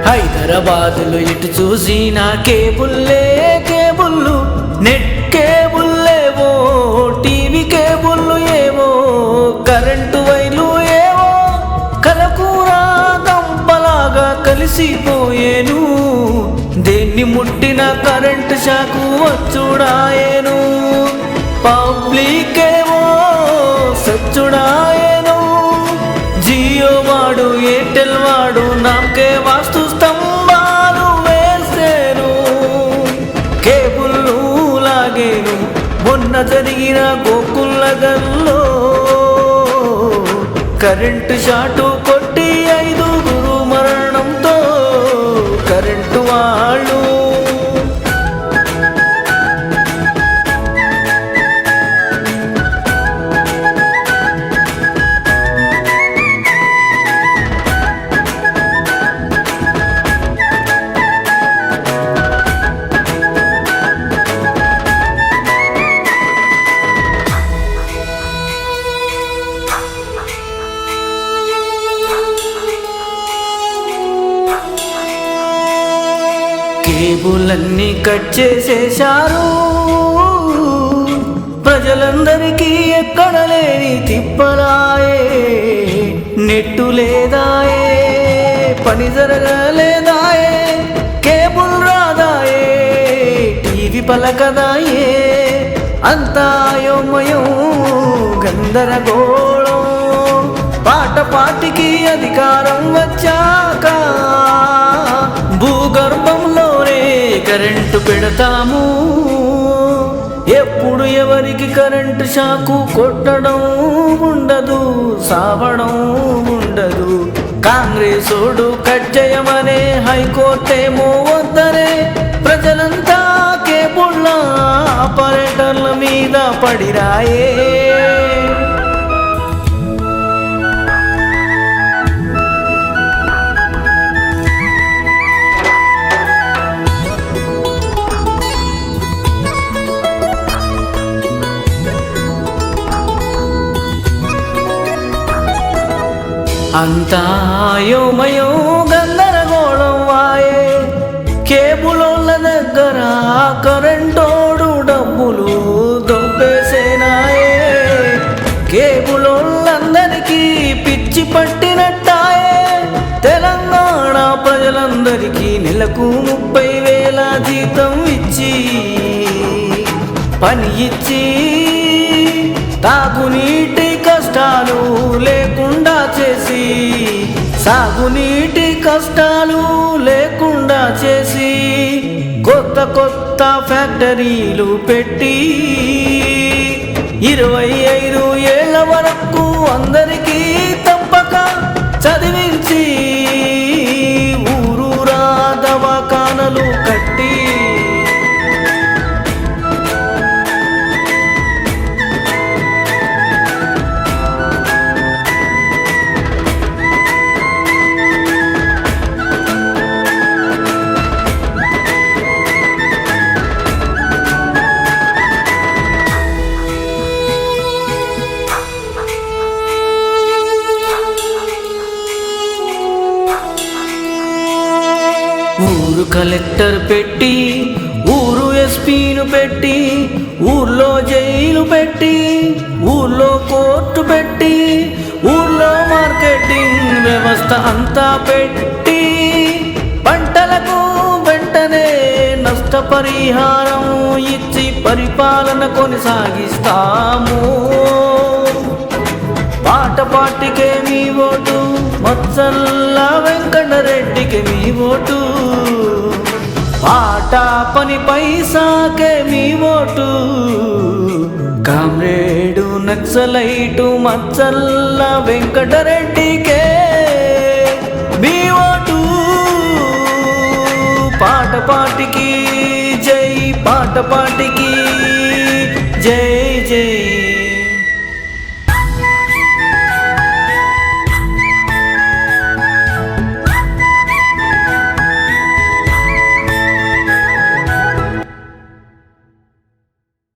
హైదరాబాదులో ఎటు చూసినా కేబుల్లే కేబుల్లు, నెట్ కేబుల్లేవో, టీవీ కేబుల్లు ఏవో, కరెంటు వైర్లు ఏవో, కలకూర గంపలాగా కలిసిపోయేను. దేన్ని ముట్టిన కరెంటు షాకు వచ్చుడాయేను. పబ్లిక్ ఏవో సచ్చుడాయేను. జియో వాడు ఎయిర్టెల్ వాడు నాకే వాస్తు స్తంభాలు వేసేను. కేబుల్లు లాగేను. మొన్న జరిగిన గోకుల్లగల్లో కరెంటు షాటు కొట్టి 5గురు మరణంతో కరెంటు వాళ్ళు. కేబులన్నీ కట్ చేసేశారు. ప్రజలందరికీ ఎక్కడ లేని తిప్పలాయే. నెట్టు లేదాయే, పని జరగలేదాయే, కేబుల్ రాదాయే, టీవీ పలకదాయే. అంతా అయోమయం గందరగోళం. పాట పాటికి అధికారం వచ్చాక భూగర్భంలోనే కరెంటు పెడతాము. ఎప్పుడు ఎవరికి కరెంటు షాకు కొట్టడం ఉండదు, సావడం ఉండదు. కాంగ్రెసోడు కట్ చేయమనే, హైకోర్టేమో వద్దనే. ప్రజలంతా కేబుళ్ళ ఆపరేటర్ల మీద పడిరాయే. అంతా అయోమయం గందరగోళం వాయే. కేబులోళ్ళ దగ్గర కరెంటోడు డబ్బులు దొబ్బేసేనాయే. కేబులోళ్ళందరికీ పిచ్చి పట్టినట్టాయే. తెలంగాణ ప్రజలందరికీ నెలకు 30,000 జీతం ఇచ్చి, పని ఇచ్చి, తాగునీటి కష్టాలు లేకుండా చేసి, సాగునీటి కష్టాలు లేకుండా చేసి, కొత్త కొత్త ఫ్యాక్టరీలు పెట్టి 25 ఏళ్ల వరకు అందరికీ తప్పక చదివించి, ఊరూరా దవాఖానలు కట్టి, ఊరు కలెక్టర్ పెట్టి, ఊరు ఎస్పీను పెట్టి, ఊర్లో జైలు పెట్టి, ఊర్లో కోర్టు పెట్టి, ఊర్లో మార్కెటింగ్ వ్యవస్థ అంతా పెట్టి, పంటలకు వెంటనే నష్టపరిహారం ఇచ్చి పరిపాలన కొనసాగిస్తాము. పాట పాటికే మీ ఓటు, మత్సల్ల వెంకటరెడ్డికి మీ ఓటు. పాట పని పైసాకే మీ ఓటు. కామ్రేడు నక్సలైటు మత్సల్ల వెంకటరెడ్డికే మీ ఓటు. పాట పాటికి జై, పాట పాటికి